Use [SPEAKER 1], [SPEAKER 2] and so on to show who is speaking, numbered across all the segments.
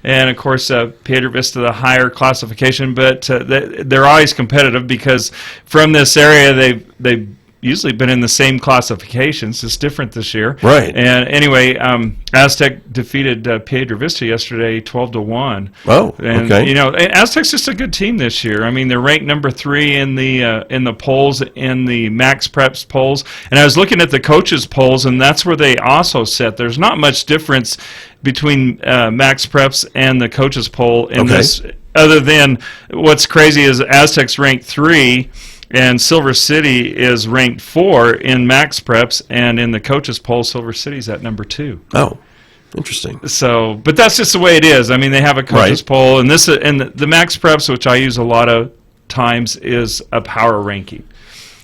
[SPEAKER 1] and of course Piedra Vista the higher classification, but they're always competitive because from this area they've usually been in the same classifications. It's different this year.
[SPEAKER 2] Right.
[SPEAKER 1] And anyway, Aztec defeated Piedra Vista yesterday 12-1.
[SPEAKER 2] Oh,
[SPEAKER 1] and,
[SPEAKER 2] okay.
[SPEAKER 1] You know, Aztec's just a good team this year. I mean, they're ranked number 3 in the polls, in the Max Preps polls. And I was looking at the coaches' polls, and that's where they also sit. There's not much difference between Max Preps and the coaches' poll in this, other than what's crazy is Aztec's ranked 3, and Silver City is ranked 4 in Max Preps, and in the coaches' poll, Silver City's at number 2.
[SPEAKER 2] Oh, interesting.
[SPEAKER 1] So, but that's just the way it is. I mean, they have a coaches' poll, and the Max Preps, which I use a lot of times, is a power ranking.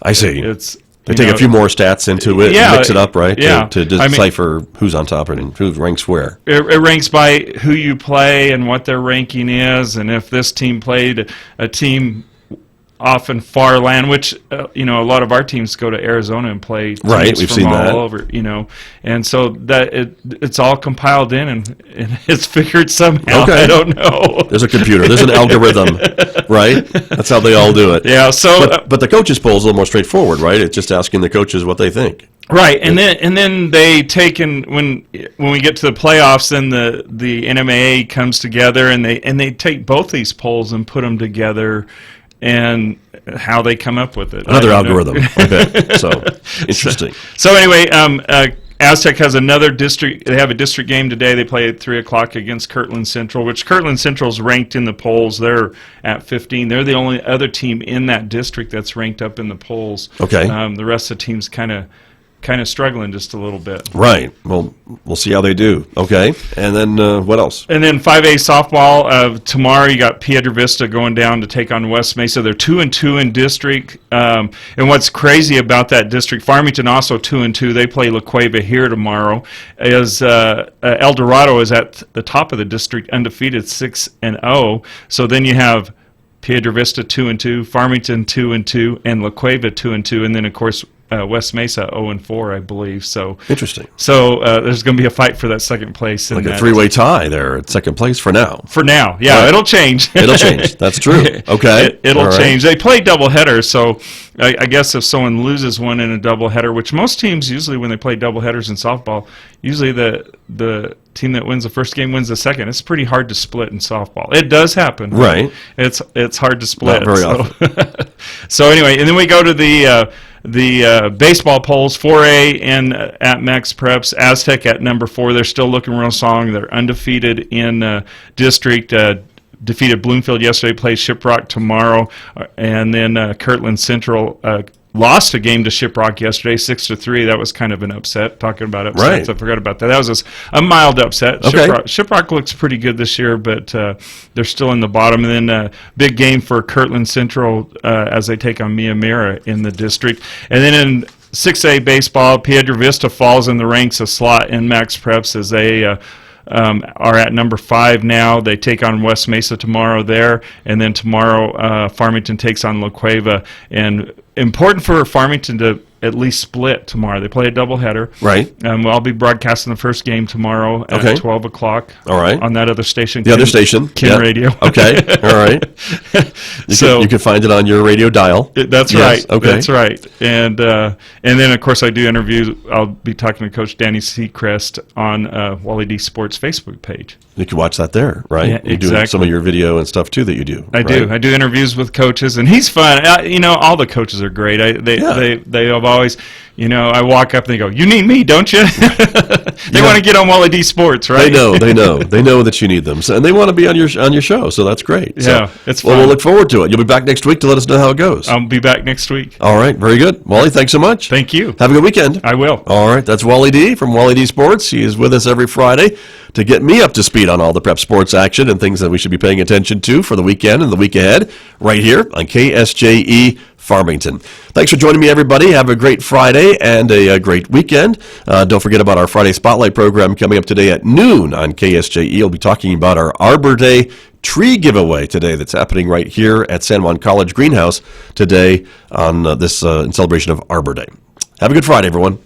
[SPEAKER 2] I see. They take a few more stats into it, and mix it up, right?
[SPEAKER 1] Yeah.
[SPEAKER 2] To decipher who's on top and who ranks where.
[SPEAKER 1] It ranks by who you play and what their ranking is, and if this team played a team often far land, which a lot of our teams go to Arizona and play teams
[SPEAKER 2] we've
[SPEAKER 1] from
[SPEAKER 2] seen
[SPEAKER 1] all
[SPEAKER 2] that
[SPEAKER 1] over, and so that it's all compiled in and it's figured somehow.
[SPEAKER 2] Okay.
[SPEAKER 1] I don't know.
[SPEAKER 2] There's a computer. There's an algorithm, right? That's how they all do it.
[SPEAKER 1] Yeah. So,
[SPEAKER 2] but the coaches' poll is a little more straightforward, right? It's just asking the coaches what they think.
[SPEAKER 1] Right, and then they take in when we get to the playoffs, then the NMAA comes together and they take both these polls and put them together. And how they come up with it.
[SPEAKER 2] Another algorithm, I bet. So, interesting.
[SPEAKER 1] So anyway, Aztec has another district. They have a district game today. They play at 3 o'clock against Kirtland Central, which Kirtland Central is ranked in the polls. They're at 15. They're the only other team in that district that's ranked up in the polls.
[SPEAKER 2] Okay.
[SPEAKER 1] The rest of the teams kind of struggling just a little bit.
[SPEAKER 2] Right. Well, we'll see how they do. Okay. And then what else?
[SPEAKER 1] And then 5A softball. Tomorrow you got Piedra Vista going down to take on West Mesa. They're 2-2 in district. And what's crazy about that district, Farmington also 2-2. They play La Cueva here tomorrow. Is El Dorado is at the top of the district, undefeated 6-0. So then you have Piedra Vista 2-2, Farmington 2-2, and La Cueva 2-2, and then of course West Mesa 0-4, I believe. So
[SPEAKER 2] interesting.
[SPEAKER 1] So there's going to be a fight for that second place.
[SPEAKER 2] Like a three-way tie there at second place for now.
[SPEAKER 1] For now, yeah, right. It'll change.
[SPEAKER 2] It'll change. That's true. Okay,
[SPEAKER 1] it'll change. They play doubleheader, so I guess if someone loses one in a doubleheader, which most teams usually when they play doubleheaders in softball, usually the team that wins the first game wins the second. It's pretty hard to split in softball. It does happen,
[SPEAKER 2] right?
[SPEAKER 1] It's hard to split.
[SPEAKER 2] Not very often.
[SPEAKER 1] So anyway, and then we go to the baseball polls. 4A and at Max Preps, Aztec at number 4. They're still looking real strong. They're undefeated in district. Defeated Bloomfield yesterday. Plays Shiprock tomorrow, and then Kirtland Central lost a game to Shiprock yesterday, 6-3. That was kind of an upset. Talking about upsets, right. I forgot about that. That was a mild upset.
[SPEAKER 2] Okay.
[SPEAKER 1] Shiprock looks pretty good this year, but they're still in the bottom. And then big game for Kirtland Central as they take on Miamira in the district. And then in 6A baseball, Piedra Vista falls in the ranks a slot in Max Preps as they are at number 5 now. They take on West Mesa tomorrow there, and then tomorrow Farmington takes on La Cueva. And important for Farmington to at least split tomorrow. They play a doubleheader.
[SPEAKER 2] Right.
[SPEAKER 1] I'll be broadcasting the first game tomorrow at 12 o'clock.
[SPEAKER 2] All right.
[SPEAKER 1] On that other station.
[SPEAKER 2] The other station.
[SPEAKER 1] Ken Radio.
[SPEAKER 2] Okay. All right. You can find it on your radio dial.
[SPEAKER 1] That's right. Okay. That's right. And then, of course, I do interviews. I'll be talking to Coach Danny Seacrest on Wally D Sports Facebook page.
[SPEAKER 2] You can watch that there, right?
[SPEAKER 1] Yeah,
[SPEAKER 2] you do some of your video and stuff, too, that you do.
[SPEAKER 1] I do. I do interviews with coaches, and he's fun. All the coaches are great. They have always, I walk up and they go, "You need me, don't you?" They want to get on Wally D Sports, right?
[SPEAKER 2] They know that you need them, and they want to be on your show. So that's great.
[SPEAKER 1] Yeah, it's fun.
[SPEAKER 2] Well, we'll look forward to it. You'll be back next week to let us know how it goes.
[SPEAKER 1] I'll be back next week.
[SPEAKER 2] All right, very good, Wally. Thanks so much.
[SPEAKER 1] Thank you.
[SPEAKER 2] Have a good weekend.
[SPEAKER 1] I will.
[SPEAKER 2] All right, that's Wally D from Wally D Sports. He is with us every Friday to get me up to speed on all the prep sports action and things that we should be paying attention to for the weekend and the week ahead, right here on KSJE Farmington. Thanks for joining me, everybody. Have a great Friday and a great weekend. Don't forget about our Friday Spotlight program coming up today at noon on KSJE. We'll be talking about our Arbor Day tree giveaway today that's happening right here at San Juan College Greenhouse today on in celebration of Arbor Day. Have a good Friday, everyone.